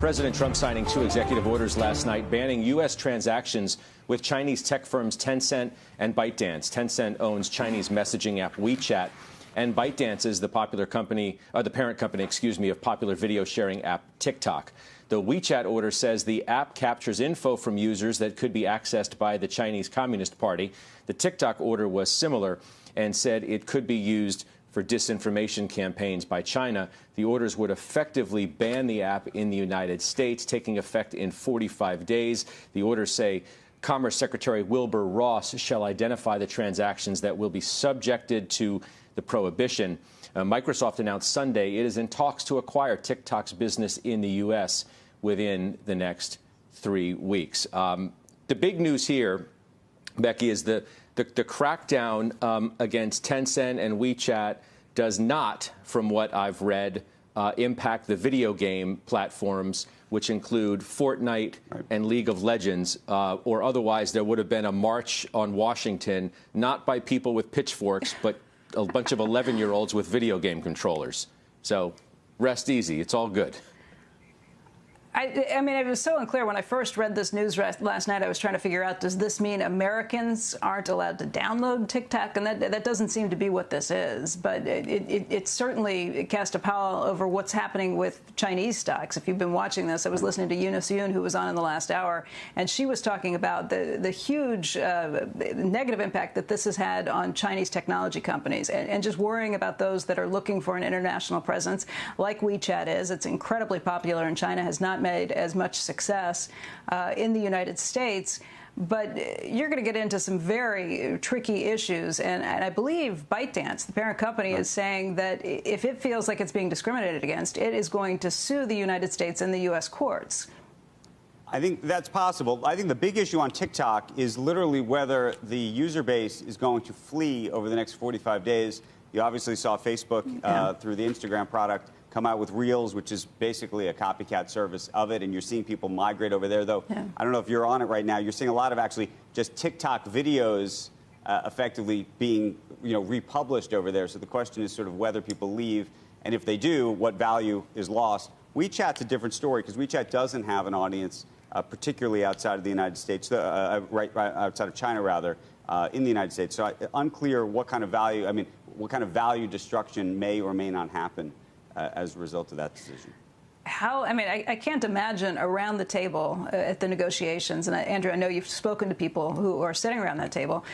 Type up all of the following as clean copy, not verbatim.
President Trump signing 2 executive orders last night banning U.S. transactions with Chinese tech firms Tencent and ByteDance. Tencent owns Chinese messaging app WeChat, and ByteDance is the parent company, of popular video sharing app TikTok. The WeChat order says the app captures info from users that could be accessed by the Chinese Communist Party. The TikTok order was similar and said it could be used for disinformation campaigns by China. The orders would effectively ban the app in the United States, taking effect in 45 days. The orders say Commerce Secretary Wilbur Ross shall identify the transactions that will be subjected to the prohibition. Microsoft announced Sunday it is in talks to acquire TikTok's business in the U.S. within the next 3 weeks. The big news here, Becky, is the crackdown against Tencent and WeChat does not, from what I've read, impact the video game platforms, which include Fortnite and League of Legends, or otherwise there would have been a march on Washington, not by people with pitchforks, but a bunch of 11-year-olds with video game controllers. So rest easy. It's all good. I mean, it was so unclear when I first read this news last night. I was trying to figure out, does this mean Americans aren't allowed to download TikTok? And that doesn't seem to be what this is. But it certainly cast a pall over what's happening with Chinese stocks. If you've been watching this, I was listening to Eunice Yoon, who was on in the last hour, and she was talking about the huge negative impact that this has had on Chinese technology companies, and just worrying about those that are looking for an international presence, like WeChat is. It's incredibly popular in China, has not made as much success in the United States. But you're going to get into some very tricky issues. And I believe ByteDance, the parent company, is saying that if it feels like it's being discriminated against, it is going to sue the United States and the U.S. courts. I think that's possible. I think the big issue on TikTok is literally whether the user base is going to flee over the next 45 days. You obviously saw Facebook through the Instagram product come out with Reels, which is basically a copycat service of it, and you're seeing people migrate over there, though. Yeah. I don't know if you're on it right now. You're seeing a lot of actually just TikTok videos effectively being, republished over there. So the question is sort of whether people leave, and if they do, what value is lost. WeChat's a different story because WeChat doesn't have an audience, particularly outside of the United States, right outside of China, rather, in the United States. So unclear what kind of value, what kind of value destruction may or may not happen as a result of that decision. I can't imagine around the table at the negotiations, and Andrew, I know you've spoken to people who are sitting around that table.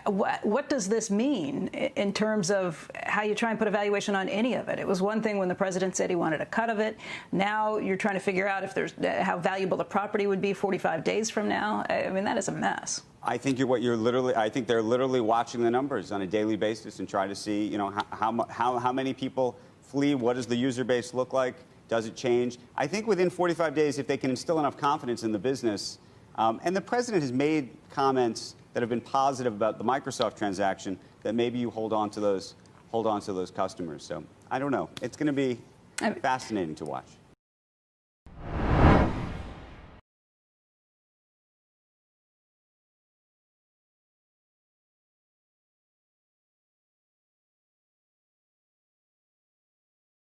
What does this mean in terms of how you try and put a valuation on any of it? It was one thing when the president said he wanted a cut of it. Now you're trying to figure out if there's how valuable the property would be 45 days from now. That is a mess. I think I think they're literally watching the numbers on a daily basis and trying to see, how many people flee. What does the user base look like? Does it change? I think within 45 days, if they can instill enough confidence in the business, and the president has made comments that have been positive about the Microsoft transaction, that maybe you hold on to those customers. So I don't know. It's going to be fascinating to watch.